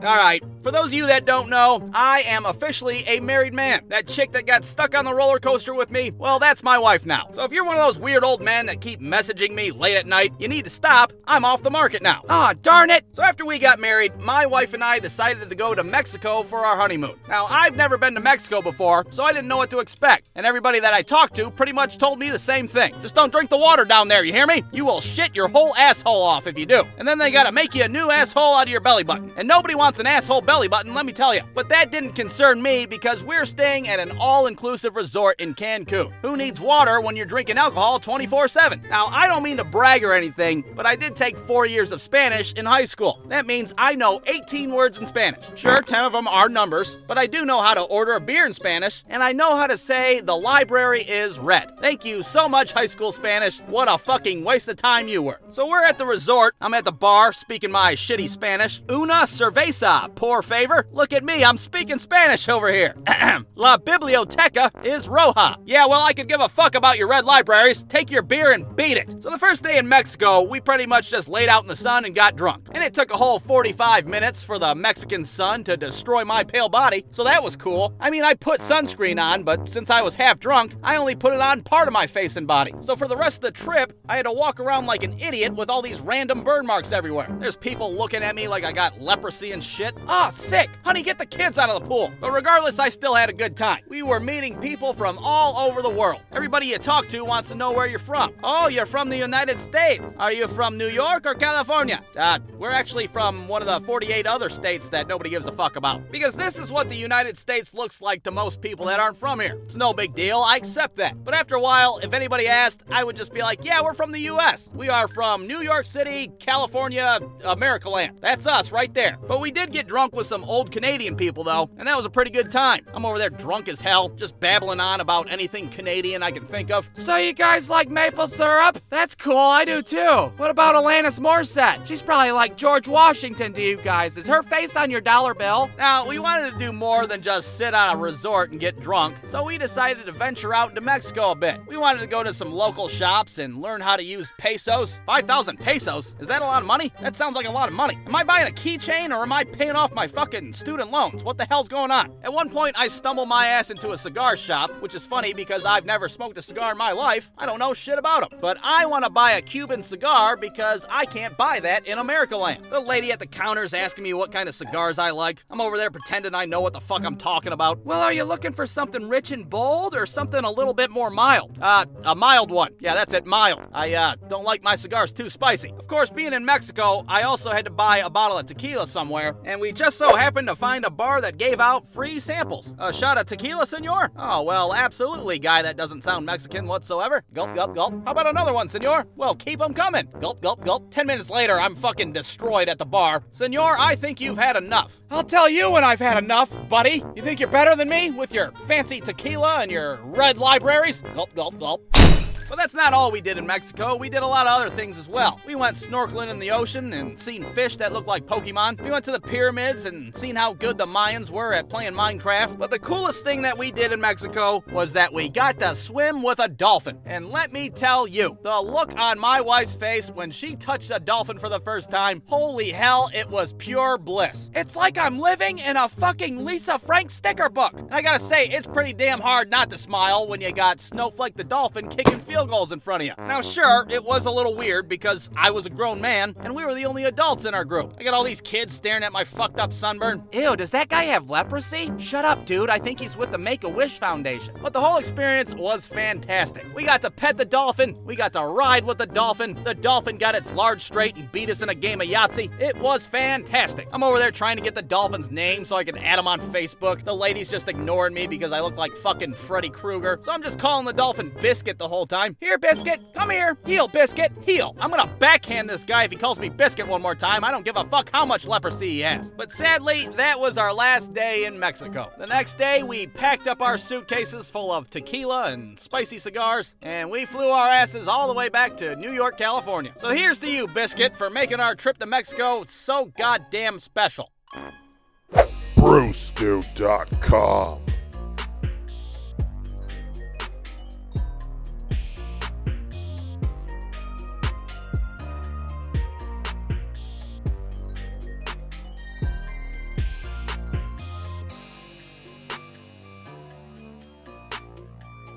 Alright, for those of you that don't know, I am officially a married man. That chick that got stuck on the roller coaster with me, well, that's my wife now. So if you're one of those weird old men that keep messaging me late at night, you need to stop. I'm off the market now. Aw, darn it! So after we got married, my wife and I decided to go to Mexico for our honeymoon. Now, I've never been to Mexico before, so I didn't know what to expect. And everybody that I talked to pretty much told me the same thing. Just don't drink the water down there, you hear me? You will shit your whole asshole off if you do. And then they gotta make you a new asshole out of your belly button. And nobody wants an asshole belly button, let me tell you. But that didn't concern me because we're staying at an all-inclusive resort in Cancun. Who needs water when you're drinking alcohol 24/7? Now, I don't mean to brag or anything, but I did take 4 years of Spanish in high school. That means I know 18 words in Spanish. Sure, 10 of them are numbers, but I do know how to order a beer in Spanish, and I know how to say the library is red. Thank you so much, high school Spanish. What a fucking waste of time you were. So we're at the resort. I'm at the bar speaking my shitty Spanish. Una cerveza, por favor. Look at me, I'm speaking Spanish over here. La biblioteca is roja. Yeah, well, I could give a fuck about your red libraries. Take your beer and beat it. So the first day in Mexico, we pretty much just laid out in the sun and got drunk. And it took a whole 45 minutes for the Mexican sun to destroy my pale body, so that was cool. I mean, I put sunscreen on, but since I was half drunk, I only put it on part of my face and body. So for the rest of the trip, I had to walk around like an idiot with all these random burn marks everywhere. There's people looking at me like I got leprosy and shit. Ah, sick! Honey, get the kids out of the pool. But regardless, I still had a good time. We were meeting people from all over the world. Everybody you talk to wants to know where you're from. Oh, you're from the United States. Are you from New York or California? We're actually from one of the 48 other states that nobody gives a fuck about. Because this is what the United States looks like to most people that aren't from here. It's no big deal, I accept that. But after a while, if anybody asked, I would just be like, yeah, we're from the US. We are from New York City, California, Americaland. That's us right there. But we did get drunk with some old Canadian people though, and that was a pretty good time. I'm over there drunk as hell, just babbling on about anything Canadian I can think of. So you guys like maple syrup? That's cool, I do too. What about Alanis Morissette? She's probably like George Washington to you guys. Is her face on your dollar bill? Now, we wanted to do more than just sit on a resort and get drunk, so we decided to venture out into Mexico a bit. We wanted to go to some local shops and learn how to use pesos. 5,000 pesos? Is that a lot of money? That sounds like a lot of money. Am I buying a keychain or am I paying off my fucking student loans? What the hell's going on? At one point, I stumbled my ass into a cigar shop, which is funny because I've never smoked a cigar in my life. I don't know shit about them. But I want to buy a Cuban cigar because I can't buy that in Americaland. The lady at the counter's asking me what kind of cigars I like. I'm over there pretending I know what the fuck I'm talking about. Well, are you looking for something rich and bold or something a little bit more mild? A mild one. Yeah, that's it, mild. I don't like my cigars too spicy. Of course, being in Mexico, I also had to buy a bottle of tequila somewhere, and we just so happened to find a bar that gave out free samples. A shot of tequila, senor? Oh, well, absolutely, guy that doesn't sound Mexican whatsoever. Gulp, gulp, gulp. How about another one, senor? Well, keep them coming. Gulp, gulp, gulp. 10 minutes later, I'm fucking destroyed at the bar. Senor, I think you've had enough. I'll tell you when I've had enough, buddy. You think you're better than me with your fancy tequila and your red libraries? Gulp, gulp, gulp. But that's not all we did in Mexico. We did a lot of other things as well. We went snorkeling in the ocean and seen fish that looked like Pokemon. We went to the pyramids and seen how good the Mayans were at playing Minecraft. But the coolest thing that we did in Mexico was that we got to swim with a dolphin. And let me tell you, the look on my wife's face when she touched a dolphin for the first time, holy hell, it was pure bliss. It's like I'm living in a fucking Lisa Frank sticker book. And I gotta say, it's pretty damn hard not to smile when you got Snowflake the dolphin kicking field goals in front of you. Now sure, it was a little weird because I was a grown man and we were the only adults in our group. I got all these kids staring at my fucked up sunburn. Ew, does that guy have leprosy? Shut up, dude. I think he's with the Make-A-Wish Foundation. But the whole experience was fantastic. We got to pet the dolphin. We got to ride with the dolphin. The dolphin got its large straight and beat us in a game of Yahtzee. It was fantastic. I'm over there trying to get the dolphin's name so I can add him on Facebook. The lady's just ignoring me because I look like fucking Freddy Krueger. So I'm just calling the dolphin Biscuit the whole time. Here, Biscuit, come here. Heel, Biscuit, heel. I'm gonna backhand this guy if he calls me Biscuit one more time. I don't give a fuck how much leprosy he has. But sadly, that was our last day in Mexico. The next day, we packed up our suitcases full of tequila and spicy cigars, and we flew our asses all the way back to New York, California. So here's to you, Biscuit, for making our trip to Mexico so goddamn special. Brewscoop.com